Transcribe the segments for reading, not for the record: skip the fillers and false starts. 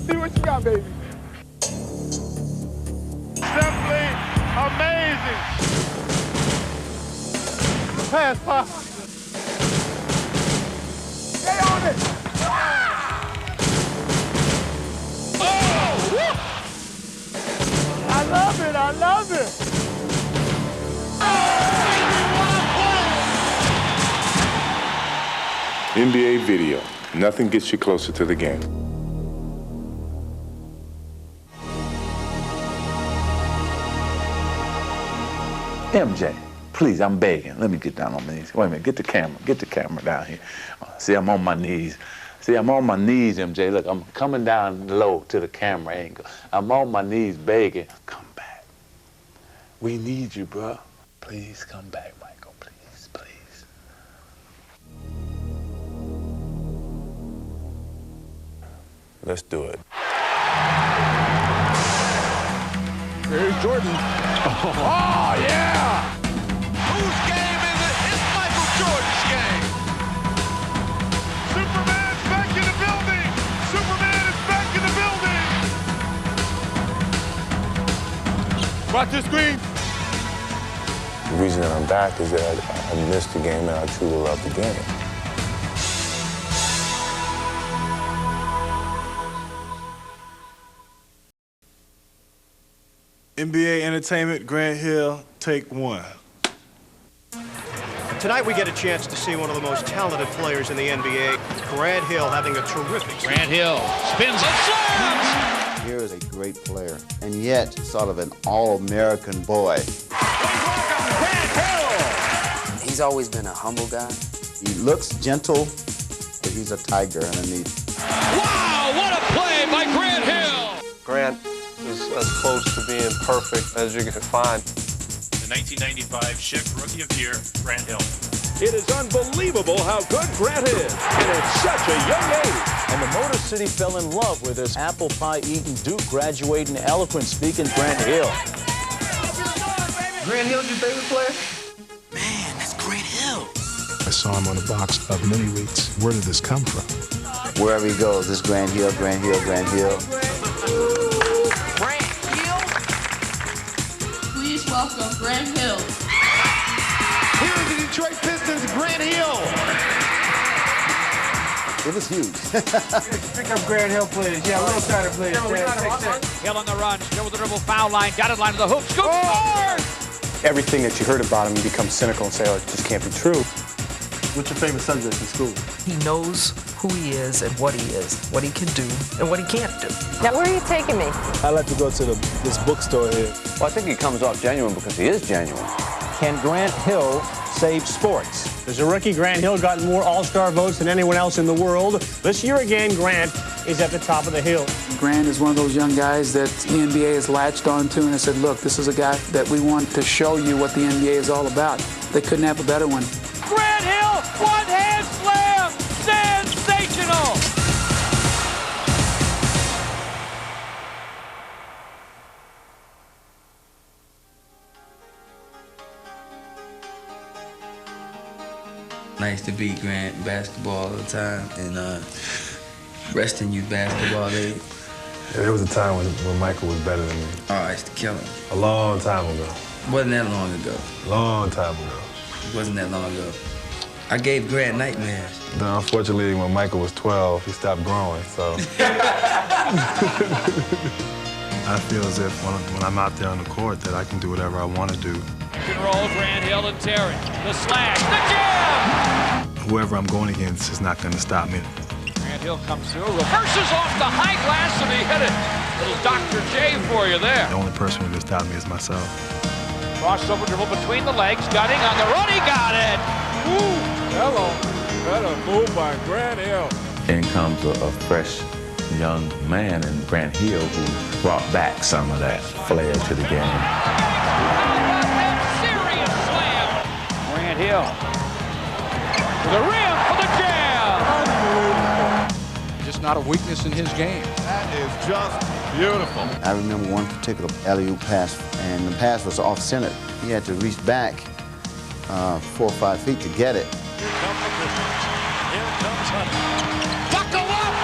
see what you got, baby. Simply amazing. Pass, Pop. Stay on it. Oh! I love it. I love it. NBA video. Nothing gets you closer to the game. MJ, please, I'm begging. Let me get down on my knees. Wait a minute, get the camera down here. See, I'm on my knees. See, I'm on my knees, MJ. Look, I'm coming down low to the camera angle. I'm on my knees begging. Come back. We need you, bro. Please come back, Michael. Please, please. Let's do it. Here's Jordan. Oh, yeah! Whose game is it? It's Michael Jordan's game. Superman's back in the building. Superman is back in the building. Watch this screen. The reason that I'm back is that I missed the game and I truly love the game. NBA Entertainment, Grant Hill, take one. Tonight we get a chance to see one of the most talented players in the NBA, Grant Hill, having a terrific season. Grant Hill spins and slams. Here is a great player, and yet sort of an all-American boy. Welcome, Grant Hill. He's always been a humble guy. He looks gentle, but he's a tiger underneath. Wow, what a play by Grant Hill. Grant is as close to being perfect as you can find. The 1995 Schick Rookie of the Year, Grant Hill. It is unbelievable how good Grant is, and at such a young age. And the Motor City fell in love with this apple pie-eating Duke graduating eloquent speaking Grant Hill. Grant Hill's your favorite player? Man, that's Grant Hill. I saw him on a box of mini wheats. Where did this come from? Wherever he goes, it's Grant Hill, Grant Hill, Grant Hill. Grant Hill? Please welcome Grant Hill. Here is the Detroit Pistons, Grant Hill. It was huge. Pick up Grant Hill, please. Yeah, a little tighter, please. Hill on the run, still with the dribble, foul line, dotted line to the hoop, scoop, scores! Everything that you heard about him, you become cynical and say, oh, it just can't be true. What's your favorite subject in school? He knows who he is and what he is, what he can do and what he can't do. Now, where are you taking me? I like to go to this bookstore here. Well, I think he comes off genuine because he is genuine. Can Grant Hill save sports? As a rookie, Grant Hill got more All-Star votes than anyone else in the world. This year again, Grant is at the top of the hill. Grant is one of those young guys that the NBA has latched onto and has said, look, this is a guy that we want to show you what the NBA is all about. They couldn't have a better one. Grant Hill, one-hand slam, sensational! Nice to beat Grant basketball all the time, and resting you basketball. Yeah, there was a time when Michael was better than me. Oh, I used to kill him. A long time ago. Wasn't that long ago. Long time ago. It wasn't that long ago. I gave Grant nightmares. Then unfortunately, when Michael was 12, he stopped growing, so. I feel as if when I'm out there on the court that I can do whatever I want to do. Pick and roll, Grant Hill and Terry. The slash, the jam! Whoever I'm going against is not going to stop me. Grant Hill comes through, reverses off the high glass, and he hit it. Little Dr. J for you there. The only person who can stop me is myself. Crossover dribble between the legs, gutting on the run, he got it! Woo! Hello. What a move by Grant Hill. In comes a fresh young man in Grant Hill who brought back some of that flair to the game. Serious slam! Grant Hill to the rim for the jam! Unbelievable. Just not a weakness in his game. That is just beautiful. I remember one particular alley-oop pass, and the pass was off-center. He had to reach back 4 or 5 feet to get it. Here comes the Pistons. Here comes Hunter. Buckle up!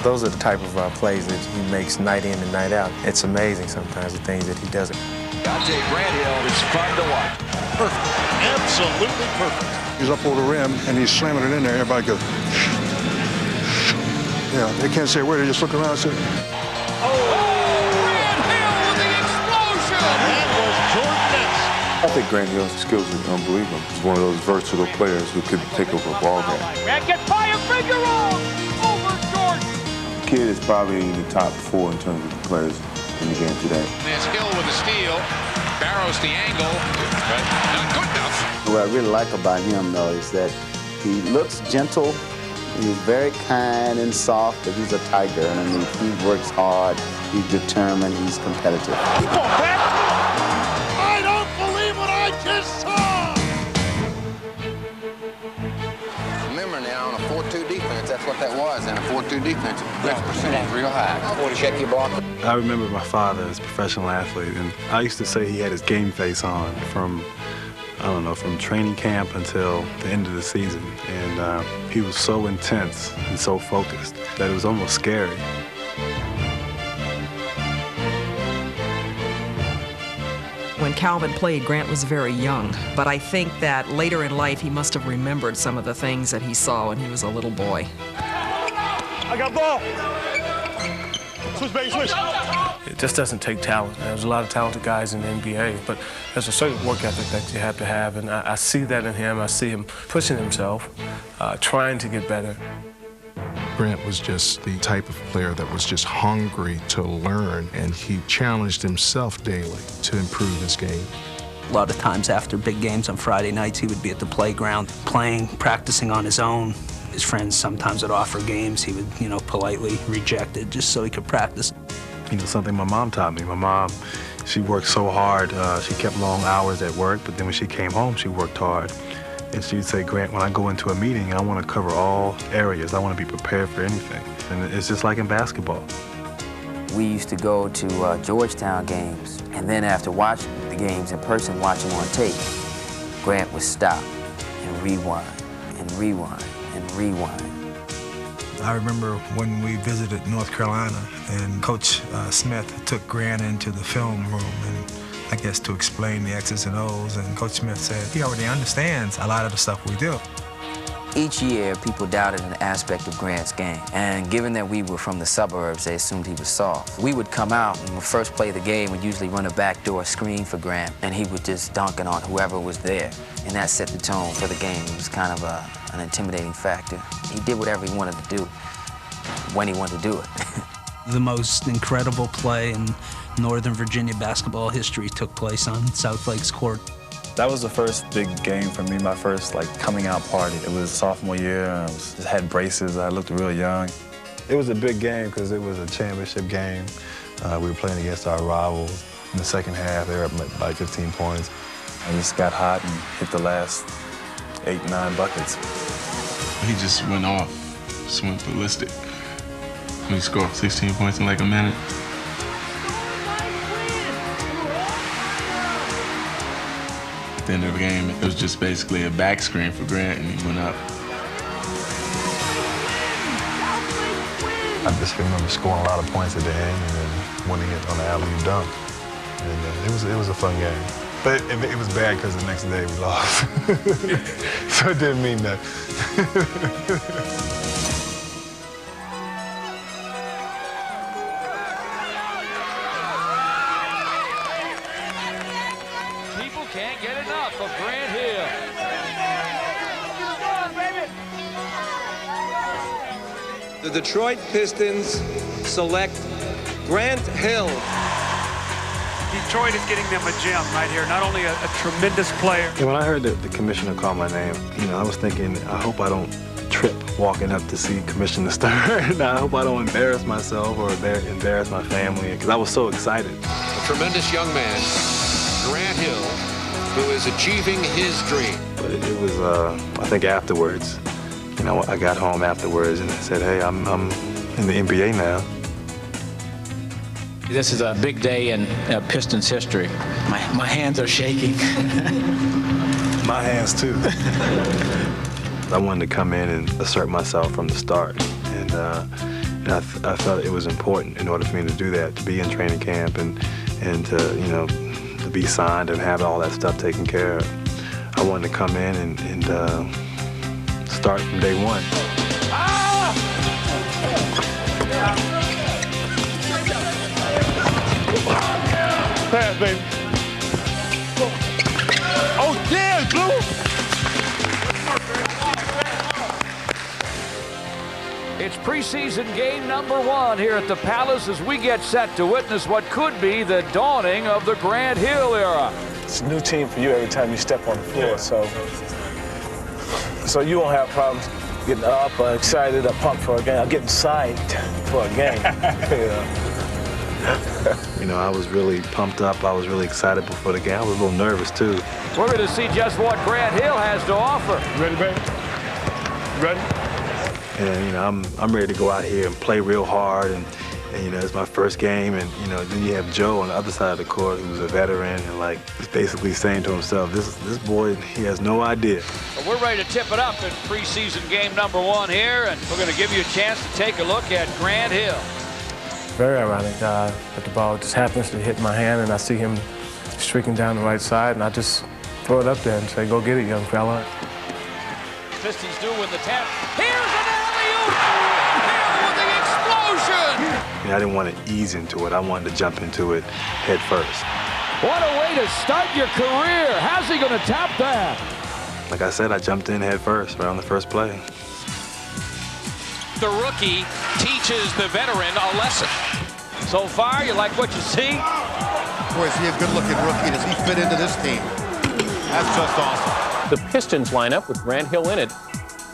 Those are the type of plays that he makes night in and night out. It's amazing sometimes the things that he does. Dante Granthill is fun to watch. Perfect. Absolutely perfect. He's up over the rim, and he's slamming it in there. Everybody goes, yeah, they can't say where. They just look around and say, I think Grant Hill's skills are unbelievable. He's one of those versatile players who could take over a ball game. Grant gets by a finger roll over Jordan. The kid is probably in the top 4 in terms of the players in the game today. There's Hill with a steal. Barrows the angle, but not good enough. What I really like about him, though, is that he looks gentle. He's very kind and soft, but he's a tiger underneath. He works hard. He's determined. He's competitive. I don't believe what I just saw! Remember now, on a 4-2 defense, that's what that was. In a 4-2 defense, blitz percentage real high. Or to check your block. I remember my father as a professional athlete, and I used to say he had his game face on from, I don't know, from training camp until the end of the season. And he was so intense and so focused that it was almost scary. When Calvin played, Grant was very young, but I think that later in life he must have remembered some of the things that he saw when he was a little boy. I got ball. Switch, baby, switch. It just doesn't take talent. There's a lot of talented guys in the NBA, but there's a certain work ethic that you have to have, and I see that in him. I see him pushing himself, trying to get better. Grant was just the type of player that was just hungry to learn, and he challenged himself daily to improve his game. A lot of times after big games on Friday nights, he would be at the playground playing, practicing on his own. His friends sometimes would offer games. He would, politely reject it just so he could practice. Something my mom taught me. My mom, she worked so hard. She kept long hours at work, but then when she came home, she worked hard. And she'd say, Grant, when I go into a meeting, I want to cover all areas. I want to be prepared for anything. And it's just like in basketball. We used to go to Georgetown games, and then after watching the games in person, watching on tape, Grant would stop and rewind and rewind and rewind. I remember when we visited North Carolina, and Coach Smith took Grant into the film room, and I guess to explain the X's and O's, and Coach Smith said he already understands a lot of the stuff we do. Each year, people doubted an aspect of Grant's game, and given that we were from the suburbs, they assumed he was soft. We would come out, and the first play of the game would usually run a backdoor screen for Grant, and he would just dunk it on whoever was there, and that set the tone for the game. It was kind of an intimidating factor. He did whatever he wanted to do, when he wanted to do it. The most incredible play in Northern Virginia basketball history took place on South Lakes court. That was the first big game for me, my first coming out party. It was sophomore year. I just had braces. I looked real young. It was a big game because it was a championship game. We were playing against our rivals. In the second half, they were up by 15 points. I just got hot and hit the last 8, 9 buckets. He just went off, just went ballistic. He scored 16 points in like a minute. At the end of the game, it was just basically a back screen for Grant, and he went up. I just remember scoring a lot of points at the end and then winning it on the alley-oop dunk. And it was a fun game. But it was bad because the next day we lost. So it didn't mean that. People can't get enough of Grant Hill. The Detroit Pistons select Grant Hill. Detroit is getting them a gem right here. Not only a tremendous player. And when I heard the commissioner call my name, I was thinking, I hope I don't trip walking up to see Commissioner Stern. I hope I don't embarrass myself or embarrass my family, because I was so excited. A tremendous young man, Grant Hill, who is achieving his dream. But it was, I think afterwards, I got home afterwards and I said, hey, I'm in the NBA now. This is a big day in Pistons history. My hands are shaking. My hands too. I wanted to come in and assert myself from the start. And I felt it was important in order for me to do that, to be in training camp and to, to be signed and have all that stuff taken care of. I wanted to come in and start from day one. Pass, baby. Oh, yeah, Blue. It's preseason game number 1 here at the Palace as we get set to witness what could be the dawning of the Grant Hill era. It's a new team for you every time you step on the floor, so you won't have problems getting up or excited or pumped for a game. I'm getting psyched for a game. I was really pumped up. I was really excited before the game. I was a little nervous, too. We're going to see just what Grant Hill has to offer. Ready, baby? Ready? And, I'm ready to go out here and play real hard. And it's my first game. And, then you have Joe on the other side of the court who's a veteran and, he's basically saying to himself, this boy, he has no idea. Well, we're ready to tip it up in preseason game number 1 here. And we're going to give you a chance to take a look at Grant Hill. Very ironic that the ball just happens to hit my hand and I see him streaking down the right side and I just throw it up there and say, go get it, young fella. Pistons do win the tap. Here's an alley-oop! Hill with the explosion! I didn't want to ease into it. I wanted to jump into it head first. What a way to start your career. How's he going to tap that? Like I said, I jumped in head first right on the first play. The rookie teaches the veteran a lesson. So far, you like what you see? Boy, is he a good-looking rookie. Does he fit into this team? That's just awesome. The Pistons lineup with Grant Hill in it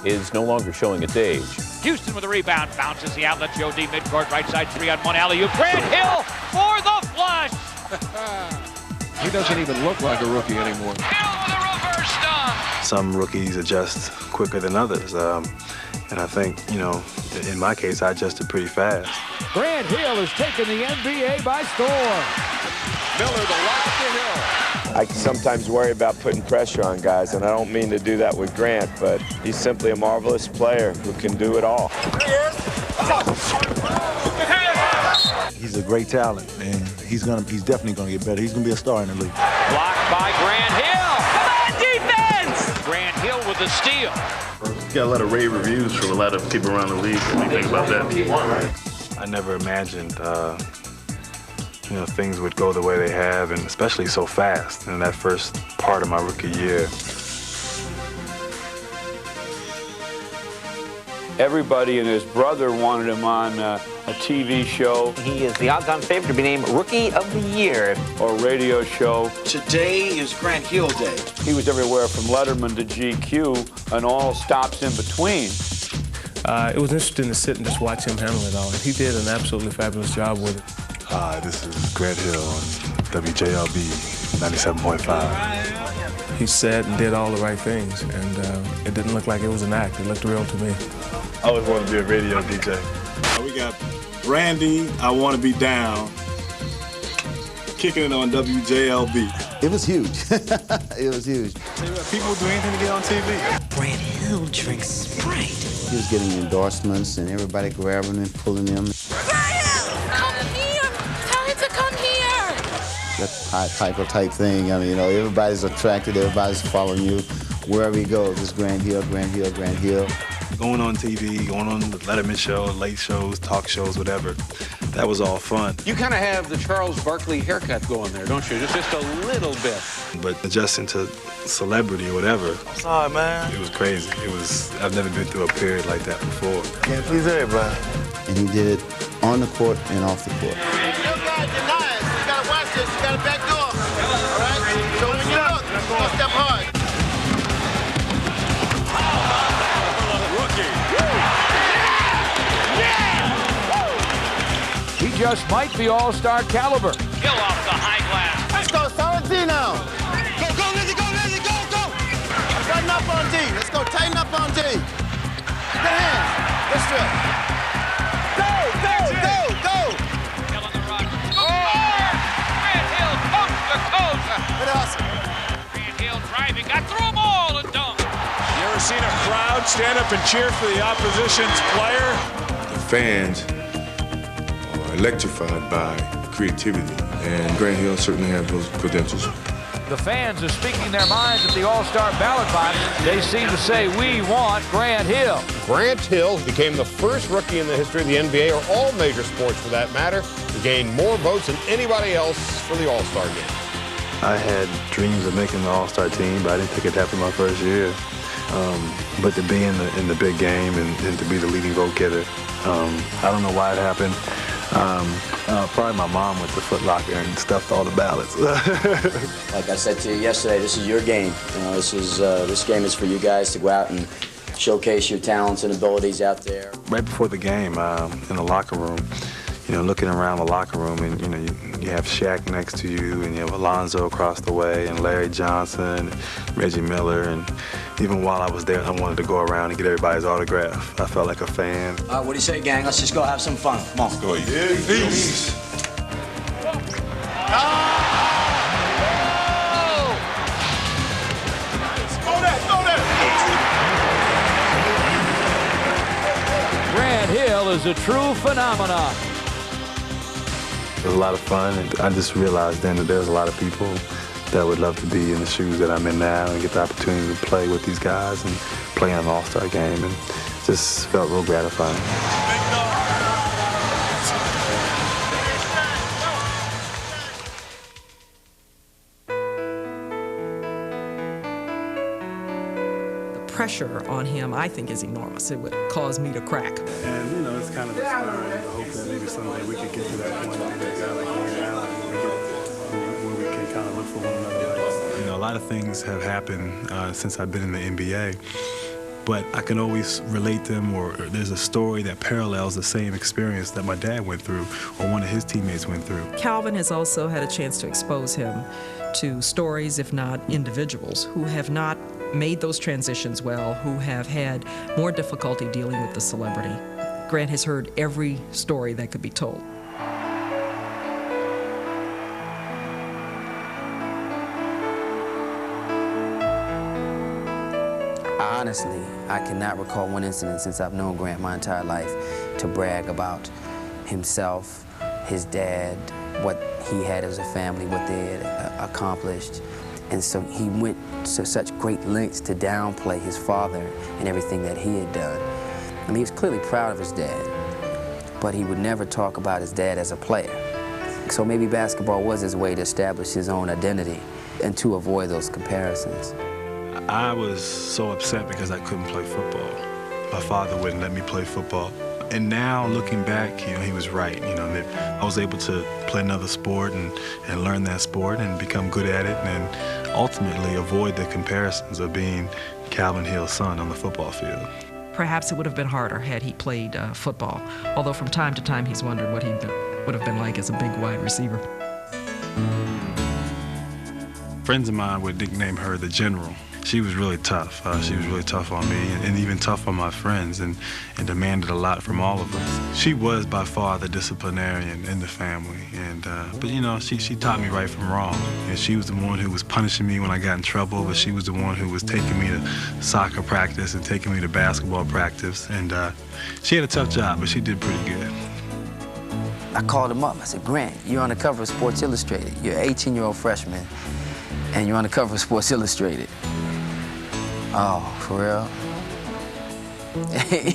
is no longer showing its age. Houston with the rebound, bounces the outlet. Joe D midcourt, right side, 3-on-1 alley-oop. Grant Hill for the flush. He doesn't even look like a rookie anymore. Hill with a reverse dunk. Some rookies adjust quicker than others. And I think, in my case, I adjusted pretty fast. Grant Hill has taken the NBA by storm. Miller, the lob to Hill. I sometimes worry about putting pressure on guys, and I don't mean to do that with Grant, but he's simply a marvelous player who can do it all. He's a great talent, and he's definitely gonna get better. He's gonna be a star in the league. Blocked by Grant Hill. Come on, defense! Grant Hill with the steal. Got a lot of rave reviews from a lot of people around the league. What do you think about that? I never imagined, things would go the way they have, and especially so fast in that first part of my rookie year. Everybody and his brother wanted him on a TV show. He is the odds-on favorite to be named Rookie of the Year. Or radio show. Today is Grant Hill Day. He was everywhere from Letterman to GQ and all stops in between. It was interesting to sit and just watch him handle it all. He did an absolutely fabulous job with it. Hi, this is Grant Hill on WJLB 97.5. He said and did all the right things, and it didn't look like it was an act. It looked real to me. I always wanted to be a radio DJ. We got Randy, I Want to Be Down, kicking it on WJLB. It was huge. It was huge. People do anything to get on TV. Grant Hill drinks Sprite. He was getting endorsements and everybody grabbing him and pulling him. That type thing. I mean, everybody's attracted, everybody's following you. Wherever he goes, it's Grant Hill, Grant Hill, Grant Hill. Going on TV, going on the Letterman show, late shows, talk shows, whatever. That was all fun. You kind of have the Charles Barkley haircut going there, don't you? Just a little bit. But adjusting to celebrity or whatever. Sorry, man. It was crazy. I've never been through a period like that before. Can't please everybody. And he did it on the court and off the court. You got a back door. All right? So when you look, don't step hard. He just might be all-star caliber. Hill off the high glass. Let's go, solid D now. Go, Lizzie, go. Tighten up on D. Let's go, tighten up on D. Get the hands. Let's strip. Go. Hill on the run. Grant Hill coast to coast. Good hustle. Grant Hill driving, got through them all and dunked. You ever seen a crowd stand up and cheer for the opposition's player? The fans electrified by creativity, and Grant Hill certainly has those credentials. The fans are speaking their minds at the All-Star ballot box. They seem to say, we want Grant Hill. Grant Hill became the first rookie in the history of the NBA, or all major sports for that matter, to gain more votes than anybody else for the All-Star game. I had dreams of making the All-Star team, but I didn't think it'd happen my first year. But to be in the big game and to be the leading vote getter, I don't know why it happened. Probably my mom went to Foot Locker and stuffed all the ballots. Like I said to you yesterday, this is your game. You know, this game is for you guys to go out and showcase your talents and abilities out there. Right before the game, in the locker room, you know, looking around the locker room, and you know, you have Shaq next to you, and you have Alonzo across the way, and Larry Johnson, and Reggie Miller, and even while I was there, I wanted to go around and get everybody's autograph. I felt like a fan. What do you say, gang? Let's just go have some fun. Come on. Let's go. Yeah, peace. Grant Hill is a true phenomenon. It was a lot of fun, and I just realized then that there's a lot of people that would love to be in the shoes that I'm in now and get the opportunity to play with these guys and play in an All-Star game, and just felt real gratifying. Pressure on him, I think, is enormous. It would cause me to crack. And, you know, it's kind of inspiring to hope that maybe someday we could get to that point where that guy like Grant Allen, where we can kind of look for one another. You know, a lot of things have happened since I've been in the NBA, but I can always relate them, or there's a story that parallels the same experience that my dad went through or one of his teammates went through. Calvin has also had a chance to expose him to stories, if not individuals, who have not made those transitions well, who have had more difficulty dealing with the celebrity. Grant has heard every story that could be told. Honestly, I cannot recall one incident since I've known Grant my entire life to brag about himself, his dad, what he had as a family, what they had accomplished. And so he went to such great lengths to downplay his father and everything that he had done. I mean, he was clearly proud of his dad, but he would never talk about his dad as a player. So maybe basketball was his way to establish his own identity and to avoid those comparisons. I was so upset because I couldn't play football. My father wouldn't let me play football. And now, looking back, you know, he was right. You know, that I was able to play another sport and learn that sport and become good at it, and ultimately avoid the comparisons of being Calvin Hill's son on the football field. Perhaps it would have been harder had he played football, although from time to time he's wondered what he would have been like as a big wide receiver. Friends of mine would nickname her the General. She was really tough. She was really tough on me and even tough on my friends, and demanded a lot from all of us. She was by far the disciplinarian in the family, but you know, she taught me right from wrong. And she was the one who was punishing me when I got in trouble, but she was the one who was taking me to soccer practice and taking me to basketball practice. And she had a tough job, but she did pretty good. I called him up. I said, Grant, you're on the cover of Sports Illustrated. You're an 18-year-old freshman, and you're on the cover of Sports Illustrated. Oh, for real?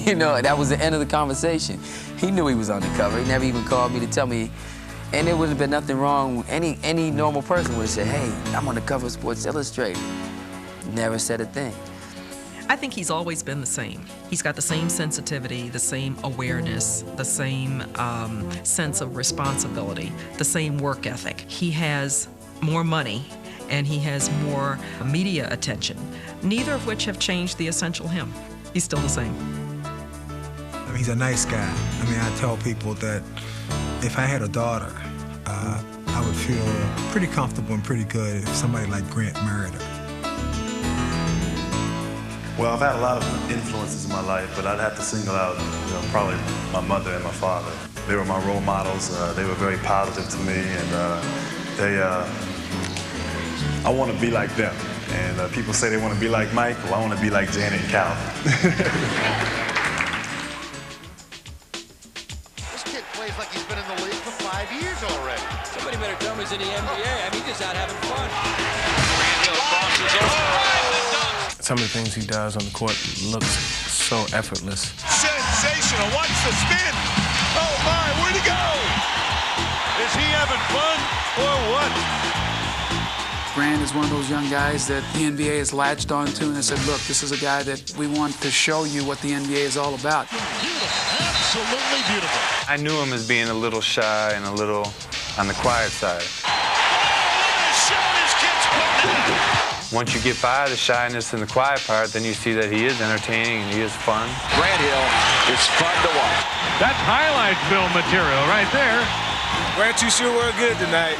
You know, that was the end of the conversation. He knew he was on the cover. He never even called me to tell me, and there would have been nothing wrong. Any normal person would have said, hey, I'm on the cover of Sports Illustrated. Never said a thing. I think he's always been the same. He's got the same sensitivity, the same awareness, the same sense of responsibility, the same work ethic. He has more money and he has more media attention, neither of which have changed the essential him. He's still the same. I mean, he's a nice guy. I mean, I tell people that if I had a daughter, I would feel pretty comfortable and pretty good if somebody like Grant married her. Well, I've had a lot of influences in my life, but I'd have to single out, you know, probably my mother and my father. They were my role models. They were very positive to me, and I want to be like them. And people say they want to be like Mike. Well, I want to be like Janet and Calvin. This kid plays like he's been in the league years already. Somebody better tell me he's in the NBA. I mean, he's just out having fun. Grant Hill crosses over. Some of the things he does on the court looks so effortless. Sensational. Watch the spin. Oh, my. Where'd he go? Is he having fun or what? Grant is one of those young guys that the NBA has latched onto and has said, look, this is a guy that we want to show you what the NBA is all about. Beautiful. Absolutely beautiful. I knew him as being a little shy and a little on the quiet side. Once you get by the shyness and the quiet part, then you see that he is entertaining and he is fun. Grant Hill is fun to watch. That's highlight film material right there. Grant, you sure were good tonight.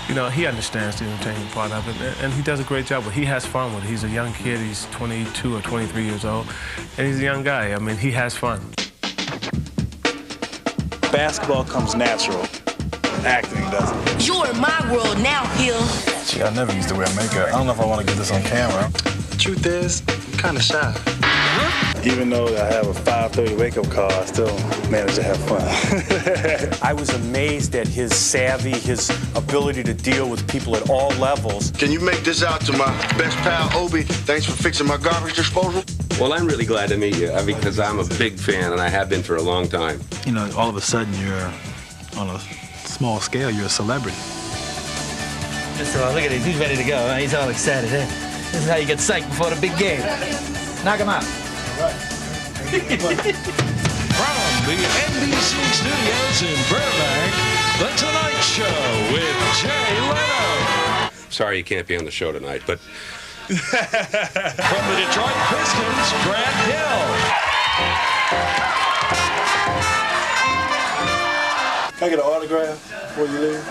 You know, he understands the entertainment part of it, and he does a great job. But he has fun with it. He's a young kid. He's 22 or 23 years old, and he's a young guy. I mean, he has fun. Basketball comes natural. Acting doesn't. You're in my world now, Hill. Gee, I never used to wear makeup. I don't know if I want to get this on camera. The truth is, I'm kind of shy. Even though I have a 5:30 wake-up call, I still manage to have fun. I was amazed at his savvy, his ability to deal with people at all levels. Can you make this out to my best pal, Obi? Thanks for fixing my garbage disposal. Well, I'm really glad to meet you because I'm a big fan, and I have been for a long time. You know, all of a sudden you're on a small scale, you're a celebrity. Just look at him, he's ready to go. He's all excited. This is how you get psyched before the big game. Knock him out. From the NBC studios in Burbank, The Tonight Show with Jay Leno. Sorry you can't be on the show tonight, but... From the Detroit Pistons, Grant Hill. Can I get an autograph before you leave?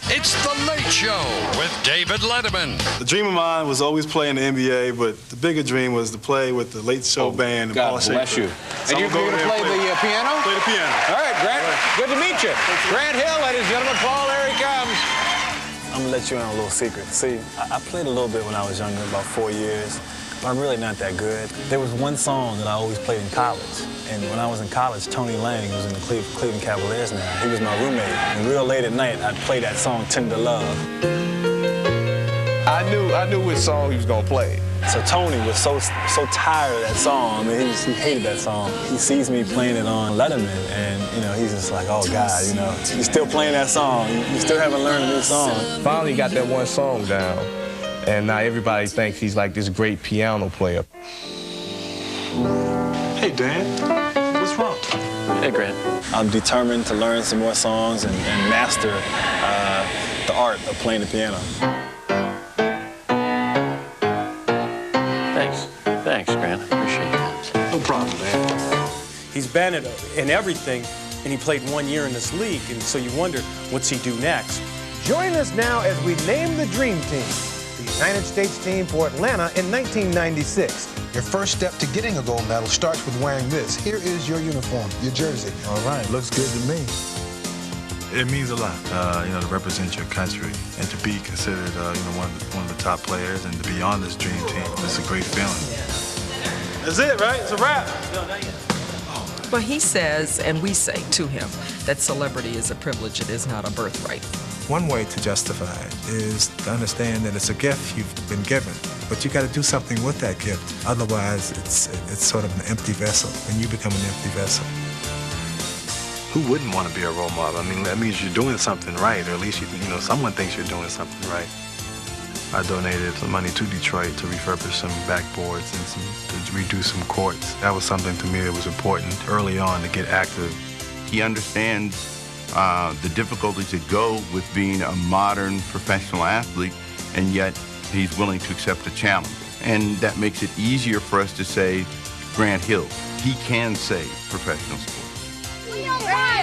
It's The Late Show with David Letterman. The dream of mine was always playing the NBA, but the bigger dream was to play with the Late Show band. God bless you. So and you're going to play the piano? Play the piano. All right, Grant. Good to meet you. Grant Hill, ladies and gentlemen. Paul, there he comes. I'm gonna let you in on a little secret. See, I played a little bit when I was younger, about 4 years, but I'm really not that good. There was one song that I always played in college, and when I was in college, Tony Lang, who's in the Cleveland Cavaliers now, he was my roommate, and real late at night, I'd play that song, Tender Love. I knew which song he was gonna play. So Tony was so tired of that song. I mean, he hated that song. He sees me playing it on Letterman, and you know, he's just like, oh God, you know, you're still playing that song. You still haven't learned a new song. Finally got that one song down, and now everybody thinks he's like this great piano player. Hey, Dan, what's wrong? Hey, Grant. I'm determined to learn some more songs and master the art of playing the piano. Thanks, Grant. I appreciate that. No problem, man. He's been in everything, and he played 1 year in this league, and so you wonder, what's he do next? Join us now as we name the Dream Team, the United States team for Atlanta in 1996. Your first step to getting a gold medal starts with wearing this. Here is your uniform, your jersey. All right, looks good to me. It means a lot, you know, to represent your country and to be considered, you know, one of the top players and to be on this dream team. It's a great feeling. That's it, right? It's a wrap. Well, he says, and we say to him, that celebrity is a privilege, it is not a birthright. One way to justify it is to understand that it's a gift you've been given, but you got to do something with that gift. Otherwise, it's sort of an empty vessel, and you become an empty vessel. Who wouldn't want to be a role model? I mean, that means you're doing something right, or at least you know someone thinks you're doing something right. I donated some money to Detroit to refurbish some backboards and to redo some courts. That was something to me that was important early on to get active. He understands the difficulties that go with being a modern professional athlete, and yet he's willing to accept the challenge. And that makes it easier for us to say, Grant Hill, he can save professional sports.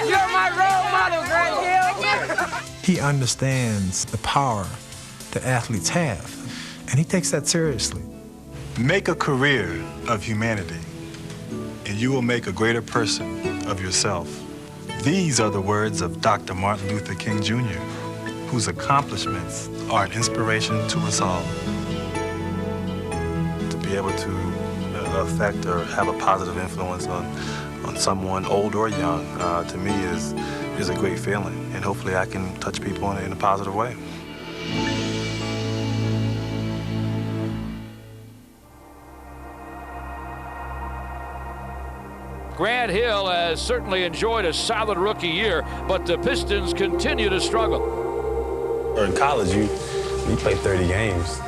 You're my role model, Grant Hill. He understands the power that athletes have, and he takes that seriously. Make a career of humanity, and you will make a greater person of yourself. These are the words of Dr. Martin Luther King Jr., whose accomplishments are an inspiration to us all. To be able to affect or have a positive influence on someone old or young, to me is is a great feeling, and hopefully I can touch people in a positive way. Grant Hill has certainly enjoyed a solid rookie year, but the Pistons continue to struggle. In college, you play 30 games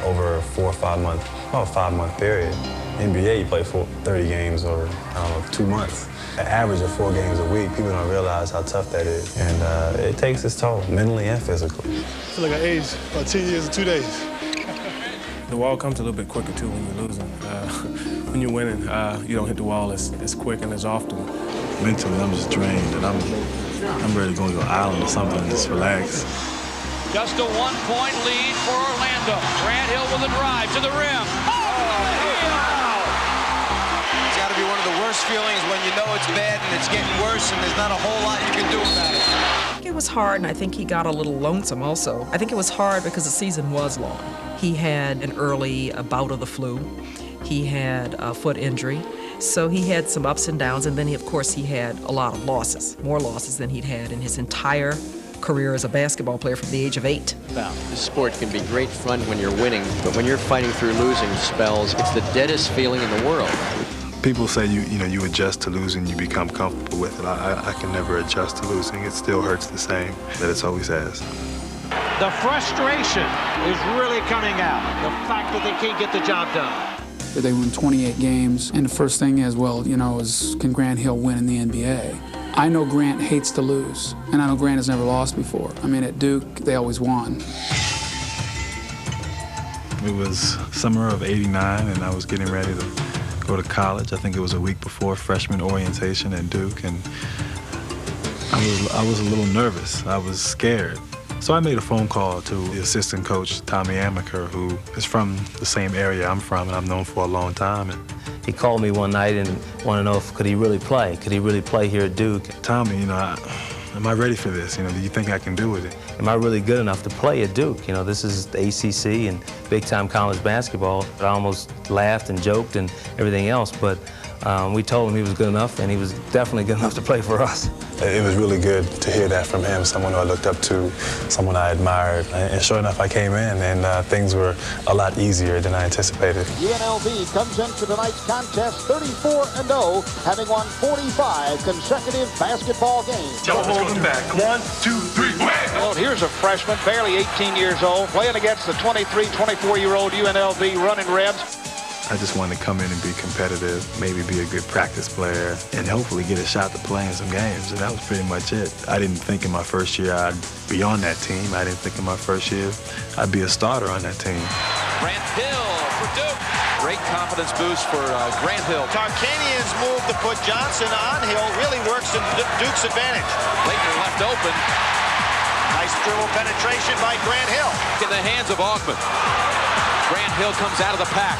over a 4 or 5 month, about a 5-month period. NBA, you play 30 games over, 2 months. An average of 4 games a week. People don't realize how tough that is. And it takes its toll, mentally and physically. I feel like I aged about 10 years and 2 days. The wall comes a little bit quicker, too, when you're losing. When you're winning, you don't hit the wall as quick and as often. Mentally, I'm just drained, and I'm ready to go to an island or something and just relax. Just a 1-point lead for Orlando. Grant Hill with a drive to the rim. It's got to be one of the worst feelings when you know it's bad and it's getting worse and there's not a whole lot you can do about it. It was hard, and I think he got a little lonesome also. I think it was hard because the season was long. He had an early bout of the flu. He had a foot injury. So he had some ups and downs, and then of course he had a lot of losses, more losses than he'd had in his entire career as a basketball player from the age of 8. This sport can be great fun when you're winning, but when you're fighting through losing spells, it's the deadest feeling in the world. People say you adjust to losing, you become comfortable with it. I can never adjust to losing. It still hurts the same that it's always has. The frustration is really coming out. The fact that they can't get the job done. They won 28 games, and the first thing is, is can Grant Hill win in the NBA? I know Grant hates to lose, and I know Grant has never lost before. I mean, at Duke, they always won. It was summer of '89, and I was getting ready to go to college. I think it was a week before freshman orientation at Duke, and I was a little nervous. I was scared. So I made a phone call to the assistant coach, Tommy Amaker, who is from the same area I'm from, and I've known for a long time. And he called me one night and wanted to know if could he really play? Could he really play here at Duke? Tommy, am I ready for this? Do you think I can do it? Am I really good enough to play at Duke? This is the ACC and big-time college basketball. I almost laughed and joked and everything else, but we told him he was good enough, and he was definitely good enough to play for us. It was really good to hear that from him, someone who I looked up to, someone I admired. And sure enough, I came in, and things were a lot easier than I anticipated. UNLV comes into tonight's contest 34-0, having won 45 consecutive basketball games. Don't hold him back. 1, 2, 3, wham! Well, here's a freshman, barely 18 years old, playing against the 23, 24-year-old UNLV running Rebs. I just wanted to come in and be competitive, maybe be a good practice player, and hopefully get a shot to play in some games. And that was pretty much it. I didn't think in my first year I'd be on that team. I didn't think in my first year I'd be a starter on that team. Grant Hill for Duke. Great confidence boost for Grant Hill. Tarkanian's move to put Johnson on Hill really works in Duke's advantage. Laettner left open. Nice dribble penetration by Grant Hill. In the hands of Augmon. Grant Hill comes out of the pack.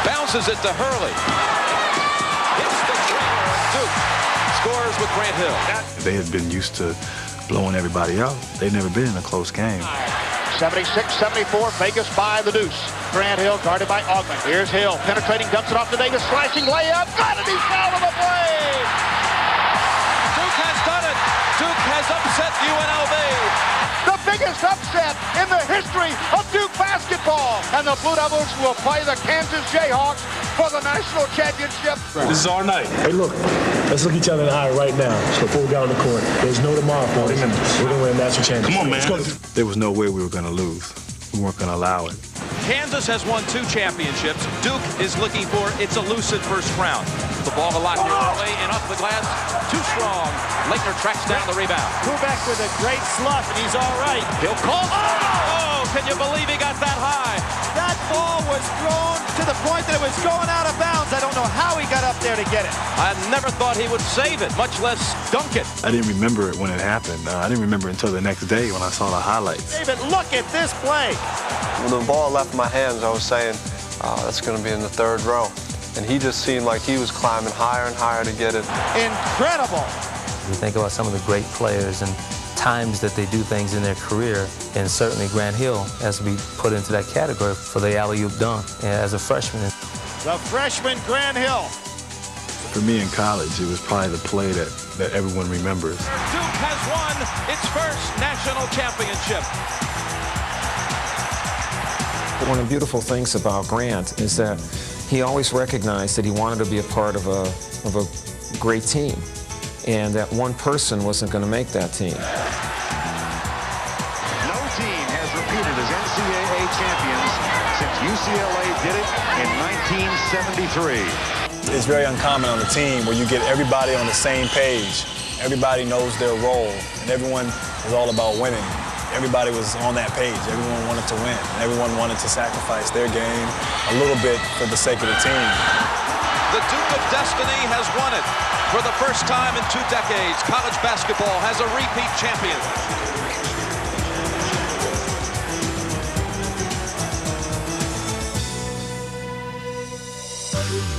Bounces it to Hurley. Hits the trailer. Duke scores with Grant Hill. They had been used to blowing everybody out. They'd never been in a close game. 76-74, Vegas by the deuce. Grant Hill guarded by Augmon. Here's Hill, penetrating, dumps it off to Davis, slashing layup. Got it, he's fouled on the play. Duke has done it. Duke has upset UNLV. The biggest upset in the history of Duke basketball. And the Blue Devils will play the Kansas Jayhawks for the national championship. This is our night. Hey, look, let's look each other in the eye right now before we get on the court. There's no tomorrow for us. We're going to win a national championship. Come on, man. There was no way we were going to lose. We weren't going to allow it. Kansas has won 2 championships. Duke is looking for its elusive first crown. The ball a lot here early and off the glass. Too strong. Laettner tracks down the rebound. Kubek with a great slough, and he's all right. He'll call. Oh, can you believe he got that high? That ball was thrown to the point that it was going out of bounds. I don't know how he got up there to get it. I never thought he would save it, much less dunk it. I didn't remember it when it happened. I didn't remember it until the next day when I saw the highlights. David, look at this play. When the ball left my hands, I was saying, that's going to be in the 3rd row. And he just seemed like he was climbing higher and higher to get it. Incredible. You think about some of the great players and times that they do things in their career, and certainly Grant Hill has to be put into that category for the alley-oop dunk as a freshman. The freshman Grant Hill. For me in college, it was probably the play that everyone remembers. Duke has won its first national championship. One of the beautiful things about Grant is that he always recognized that he wanted to be a part of a great team, and that one person wasn't going to make that team. No team has repeated as NCAA champions since UCLA did it in 1973. It's very uncommon on a team where you get everybody on the same page. Everybody knows their role, and everyone is all about winning. Everybody was on that page. Everyone wanted to win. Everyone wanted to sacrifice their game a little bit for the sake of the team. The Duke of Destiny has won it. For the first time in 2 decades, college basketball has a repeat champion.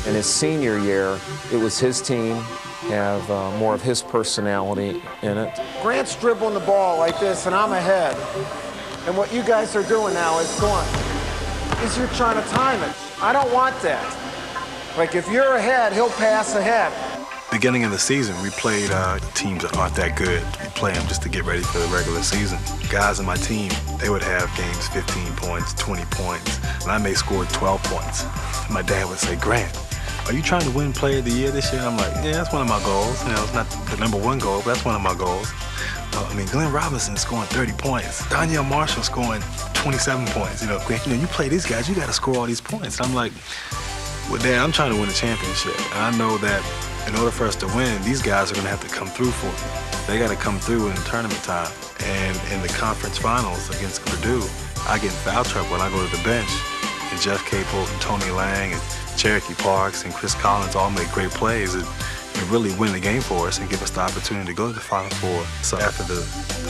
In his senior year, it was his team, have more of his personality in it. Grant's dribbling the ball like this, and I'm ahead. And what you guys are doing now is you're trying to time it. I don't want that. Like, if you're ahead, he'll pass ahead. Beginning of the season, we played teams that aren't that good. We play them just to get ready for the regular season. Guys on my team, they would have games 15 points, 20 points, and I may score 12 points. My dad would say, "Grant, are you trying to win Player of the Year this year?" And I'm like, "Yeah, that's one of my goals. You know, it's not the #1 goal, but that's one of my goals." I mean, Glenn Robinson scoring 30 points. Donyell Marshall scoring 27 points. You know, Grant, you play these guys, you got to score all these points. And I'm like, "Well, Dad, I'm trying to win a championship. And I know that in order for us to win, these guys are going to have to come through for me. They got to come through in tournament time." And in the conference finals against Purdue, I get in foul trouble and I go to the bench. And Jeff Capel and Tony Lang and Cherokee Parks and Chris Collins all make great plays and really win the game for us and give us the opportunity to go to the Final Four. So after the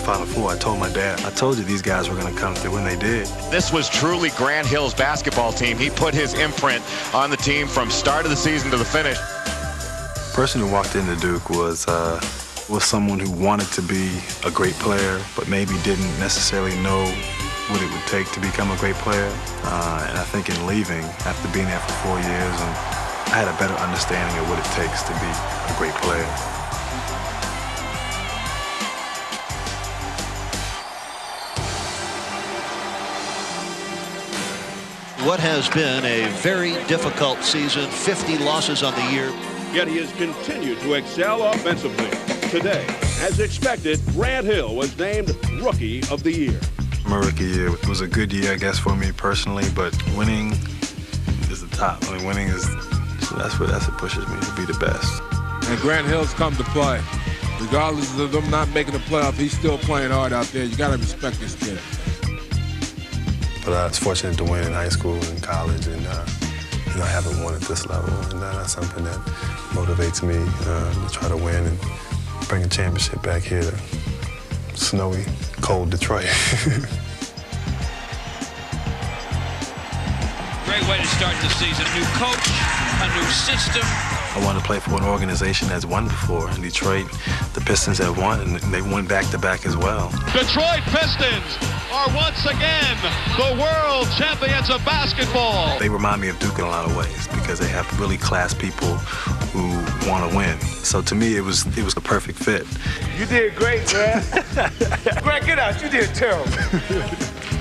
Final Four, I told my dad, "I told you these guys were going to come through," and they did. This was truly Grant Hill's basketball team. He put his imprint on the team from start of the season to the finish. The person who walked into Duke was someone who wanted to be a great player, but maybe didn't necessarily know what it would take to become a great player. And I think in leaving, after being there for 4 years, I had a better understanding of what it takes to be a great player. What has been a very difficult season, 50 losses on the year. Yet he has continued to excel offensively. Today, as expected, Grant Hill was named Rookie of the Year. My rookie year was a good year, I guess, for me personally, but winning is the top. I mean, winning is, that's what pushes me to be the best. And Grant Hill's come to play. Regardless of them not making the playoff, he's still playing hard out there. You gotta respect this kid. But I was fortunate to win in high school and college, and I haven't won at this level, and that's something that motivates me to try to win and bring a championship back here to snowy, cold Detroit. Great way to start the season. New coach, a new system. I want to play for an organization that's won before. In Detroit, the Pistons have won, and they won back-to-back as well. Detroit Pistons are once again the world champions of basketball. They remind me of Duke in a lot of ways because they have really class people who want to win. So to me, it was the perfect fit. You did great, Grant. Grant, get out. You did terrible.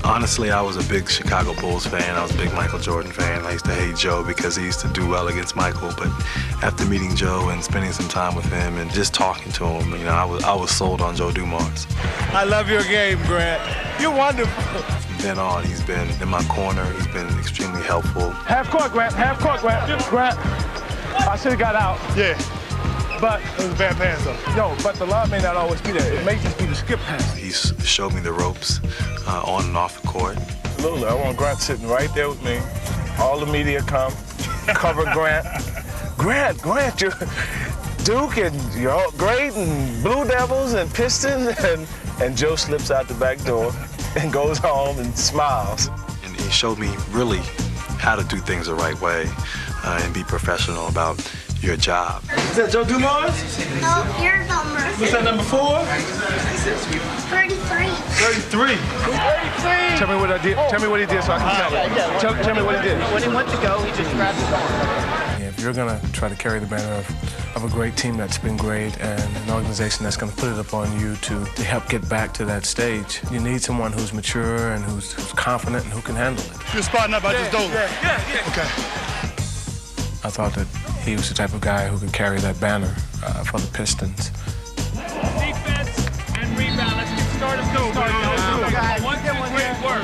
Honestly, I was a big Chicago Bulls fan. I was a big Michael Jordan fan. I used to hate Joe because he used to do well against Michael. But after meeting Joe and spending some time with him and just talking to him, I was sold on Joe Dumars. I love your game, Grant. You're wonderful. From then on, he's been in my corner. He's been extremely helpful. Half court, Grant. Half court, Grant. Grant, I should have got out. Yeah. But it was bad pass, though. No, but the line may not always be there. It may just be the skip pass. He's showed me the ropes on and off the court. Absolutely. I want Grant sitting right there with me. All the media come, cover Grant. Grant, you're Duke and you're great and Blue Devils and Pistons and Joe slips out the back door and goes home and smiles. And he showed me really how to do things the right way and be professional about your job. Is that Joe Dumars? No, your number. What's that, number 4? 33. 33. 33. Tell me what I did. Tell me what he did so I can tell him. Tell me what he did. When he went to go, he just grabbed his arm. You're going to try to carry the banner of a great team that's been great and an organization that's going to put it upon you to help get back to that stage. You need someone who's mature and who's confident and who can handle it. You're spotting up, I just don't. Yeah. Okay. I thought that he was the type of guy who could carry that banner for the Pistons. Defense and rebound. Let's get started. Great work.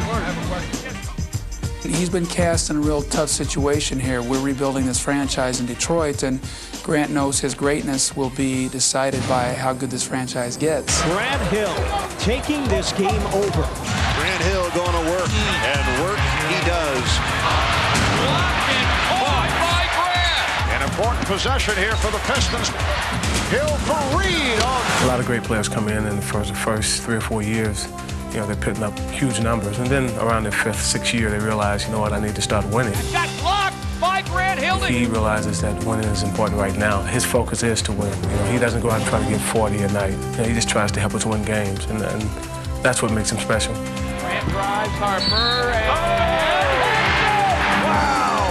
He's been cast in a real tough situation here. We're rebuilding this franchise in Detroit, and Grant knows his greatness will be decided by how good this franchise gets. Grant Hill taking this game over. Grant Hill going to work, and work he does. Blocked and caught by Grant. An important possession here for the Pistons. Hill for Reed. A lot of great players come in the first 3 or 4 years. You know, they're putting up huge numbers. And then around their 5th, 6th year, they realize, you know what, I need to start winning. Got blocked by Grant Hill. He realizes that winning is important right now. His focus is to win. You know, he doesn't go out and try to get 40 a night. You know, he just tries to help us win games, and that's what makes him special. Grant drives Harper, and wow!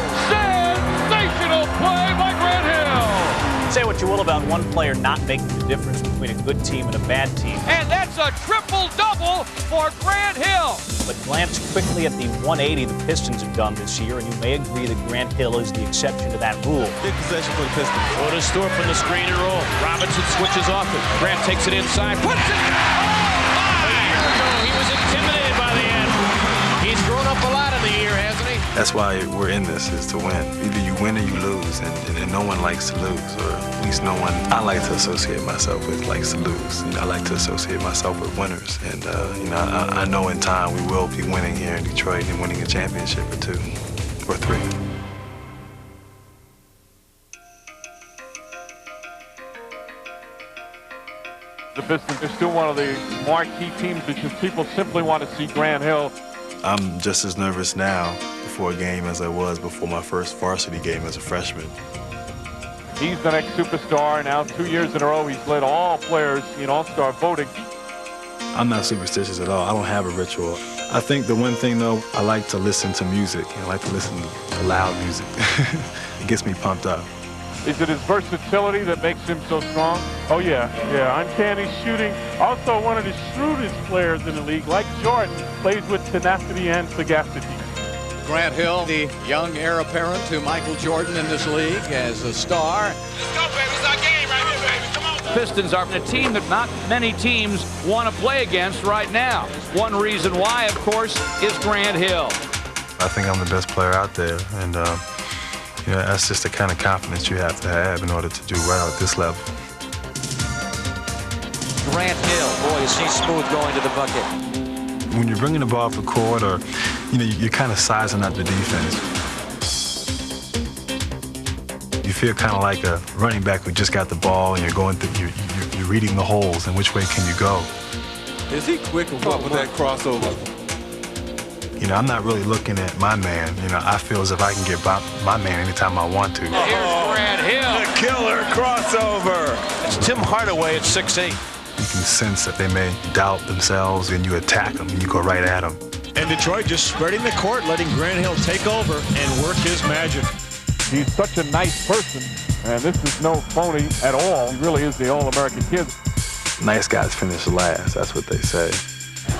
Sensational play by Grant Hill. Say what you will about one player not making the difference between a good team and a bad team. And that's a triple-double for Grant Hill. But glance quickly at the 180 the Pistons have done this year, and you may agree that Grant Hill is the exception to that rule. Big possession for the Pistons. Otis Stewart from the screen and roll. Robinson switches off it. Grant takes it inside. Puts it. Oh, my! He was intimidated by the end. He's grown up a lot in the year, hasn't he? That's why we're in this, is to win. Either you win or you lose, and no one likes to lose, or at least no one I like to associate myself with likes to lose. You know, I like to associate myself with winners, and you know, I know in time we will be winning here in Detroit and winning a championship or 2 or 3. The Pistons are still one of the marquee teams because people simply want to see Grant Hill. I'm just as nervous now before a game as I was before my first varsity game as a freshman. He's the next superstar. Now 2 years in a row, he's led all players in All-Star voting. I'm not superstitious at all. I don't have a ritual. I think the one thing, though, I like to listen to music. I like to listen to loud music. It gets me pumped up. Is it his versatility that makes him so strong? Oh, yeah. Uncanny shooting. Also one of the shrewdest players in the league, like Jordan, plays with tenacity and sagacity. Grant Hill, the young heir apparent to Michael Jordan in this league as a star. Let's go, baby. It's our game right here, baby. Come on. Pistons are a team that not many teams want to play against right now. One reason why, of course, is Grant Hill. I think I'm the best player out there, and you know, that's just the kind of confidence you have to have in order to do well at this level. Grant Hill, boy, is he smooth going to the bucket. When you're bringing the ball up the court, or you know, you're kind of sizing up the defense. You feel kind of like a running back who just got the ball, and you're going through, you're reading the holes and which way can you go. Is he quick or what with that crossover? You know, I'm not really looking at my man. You know, I feel as if I can get by my man anytime I want to. Here's Grant Hill. The killer crossover. It's Tim Hardaway at 6'8". You can sense that they may doubt themselves, and you attack them, and you go right at them. And Detroit just spreading the court, letting Grant Hill take over and work his magic. He's such a nice person, and this is no phony at all. He really is the All-American kid. Nice guys finish last, that's what they say.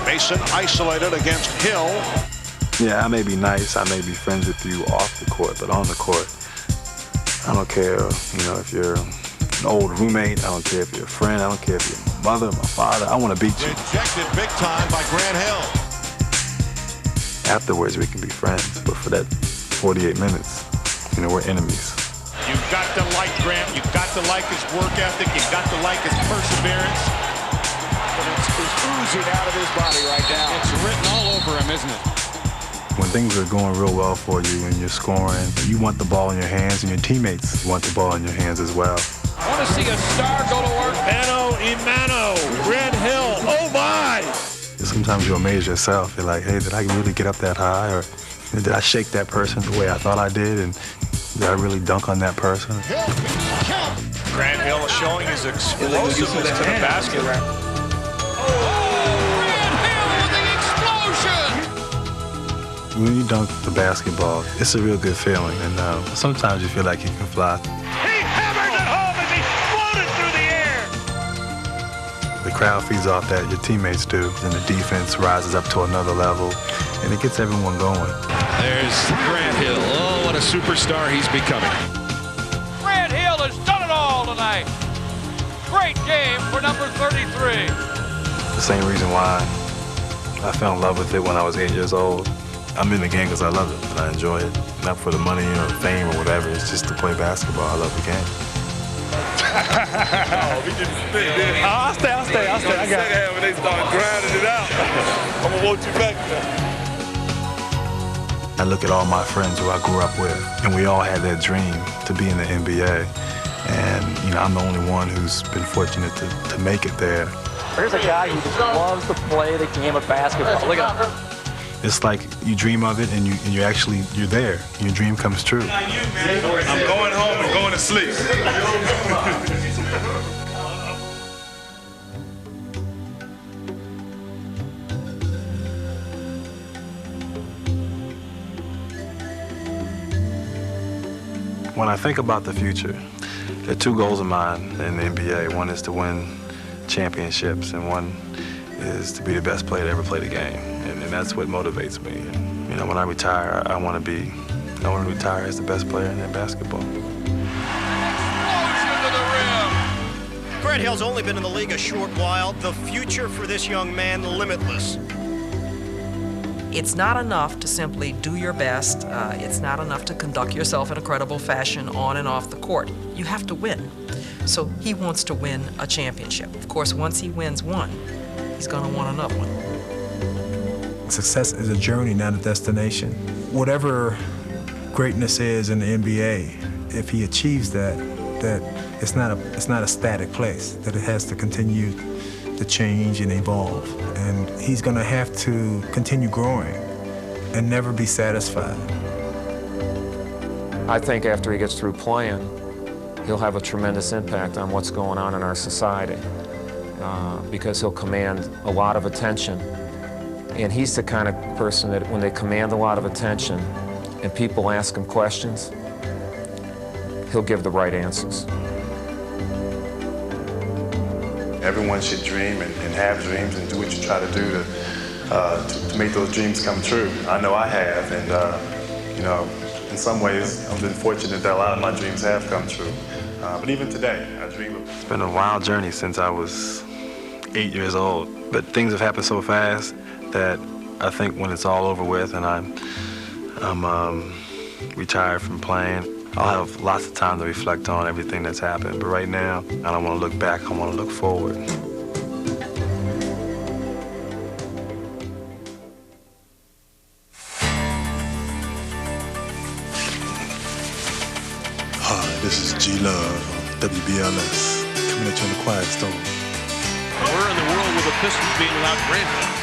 Mason isolated against Hill. Yeah, I may be nice, I may be friends with you off the court, but on the court, I don't care, you know, if you're an old roommate, I don't care if you're a friend, I don't care if you're my mother, my father, I want to beat you. Rejected big time by Grant Hill. Afterwards, we can be friends, but for that 48 minutes, you know, we're enemies. You've got to like Grant, you've got to like his work ethic, you've got to like his perseverance. It's oozing out of his body right now. It's written all over him, isn't it? When things are going real well for you and you're scoring, you want the ball in your hands, and your teammates want the ball in your hands as well. I want to see a star go to work. Mano Imano, Grant Hill, oh my! Sometimes you amaze yourself. You're like, hey, did I really get up that high? Or did I shake that person the way I thought I did? And did I really dunk on that person? Grant Hill is showing his explosiveness to the basket. When you dunk the basketball, it's a real good feeling, and sometimes you feel like you can fly. He hammers it home as he floated through the air. The crowd feeds off that, your teammates do, and the defense rises up to another level, and it gets everyone going. There's Grant Hill. Oh, what a superstar he's becoming. Grant Hill has done it all tonight. Great game for number 33. The same reason why I fell in love with it when I was 8 years old. I'm in the game because I love it and I enjoy it. Not for the money or fame or whatever. It's just to play basketball. I love the game. Oh, we didn't spit, did he? I'll stay. I got it. When they start grinding it out, I'm going to want you back there. I look at all my friends who I grew up with, and we all had that dream to be in the NBA. And, you know, I'm the only one who's been fortunate to make it there. Here's a guy who just loves to play the game of basketball. Look at him. It's like you dream of it and you're there. Your dream comes true. I'm going home and going to sleep. When I think about the future, there are two goals of mine in the NBA. One is to win championships, and one is to be the best player to ever play the game. And that's what motivates me. And, you know, when I retire, I want to retire as the best player in basketball. Grant Hill's only been in the league a short while. The future for this young man, limitless. It's not enough to simply do your best. It's not enough to conduct yourself in a credible fashion on and off the court. You have to win. So he wants to win a championship. Of course, once he wins one, he's going to want another one. Success is a journey, not a destination. Whatever greatness is in the NBA, if he achieves that it's not a static place, that it has to continue to change and evolve. And he's going to have to continue growing and never be satisfied. I think after he gets through playing, he'll have a tremendous impact on what's going on in our society because he'll command a lot of attention. And he's the kind of person that when they command a lot of attention and people ask him questions, he'll give the right answers. Everyone should dream and have dreams and do what you try to do to make those dreams come true. I know I have, and you know, in some ways, I've been fortunate that a lot of my dreams have come true. But even today, I dream of it. It's been a wild journey since I was 8 years old, but things have happened so fast that I think when it's all over with and I'm retired from playing, I'll have lots of time to reflect on everything that's happened. But right now, I don't want to look back, I want to look forward. Hi, this is G-Love on WBLS, coming at you on the Quiet Storm. Where in the world will the Pistons be without Grant Hill?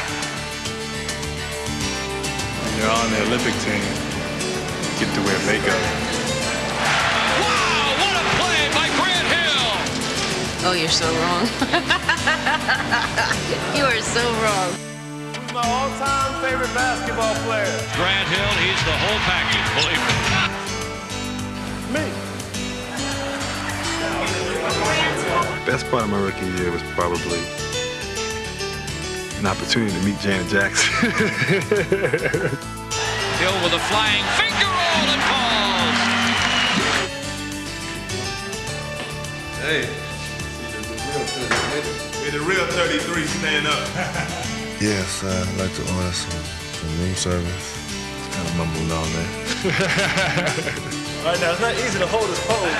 When you're on the Olympic team, you get to wear makeup. Wow, what a play by Grant Hill! Oh, you're so wrong. You are so wrong. Who's my all-time favorite basketball player? Grant Hill, he's the whole package, believe me. Me. Best part of my rookie year was probably an opportunity to meet Janet Jackson. Hill with a flying finger roll and falls. Hey, may the real 33 stand up. Yes, I'd like to order some room service. It's kind of mumbling on there. All right, now, it's not easy to hold his pose.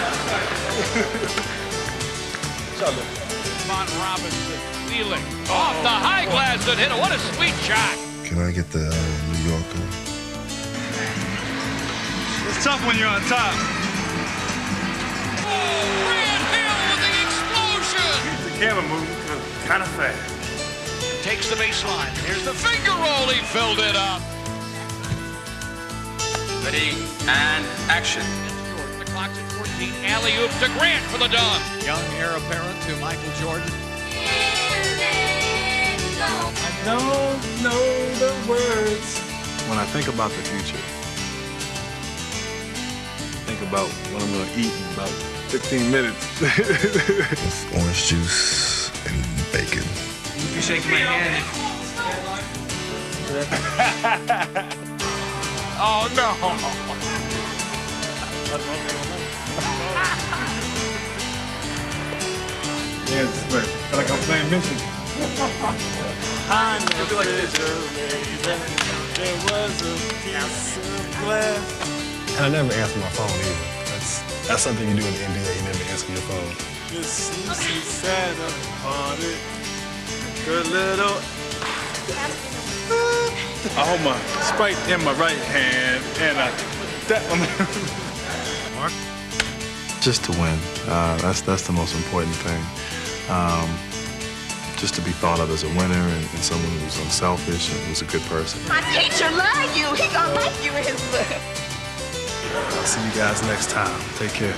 Mont Robinson stealing off the high glass and hit it. What a sweet shot. Can I get the New Yorker? It's tough when you're on top. Grant Hill with the explosion. The camera moving kind of fast. Takes the baseline. Here's the finger roll. He filled it up. Ready and action. The clock's at 14. Alley-oop to Grant for the dunk. Young heir apparent to Michael Jordan. I don't know the words, When I think about the future, think about what I'm going to eat in about 15 minutes. Orange juice and bacon. You shaking my hand. Oh, no. Yes, but feel like I'm playing Mission. I know there was a piece of glass. And I never answer my phone either. That's something you do in the NBA. You never answer your phone. Just sat upon it. Good little. I hold my Sprite in my right hand and that one. Mark? Just to win. That's the most important thing. Just to be thought of as a winner and someone who's unselfish and who's a good person. My teacher love you. He gonna like you in his book. I'll see you guys next time. Take care.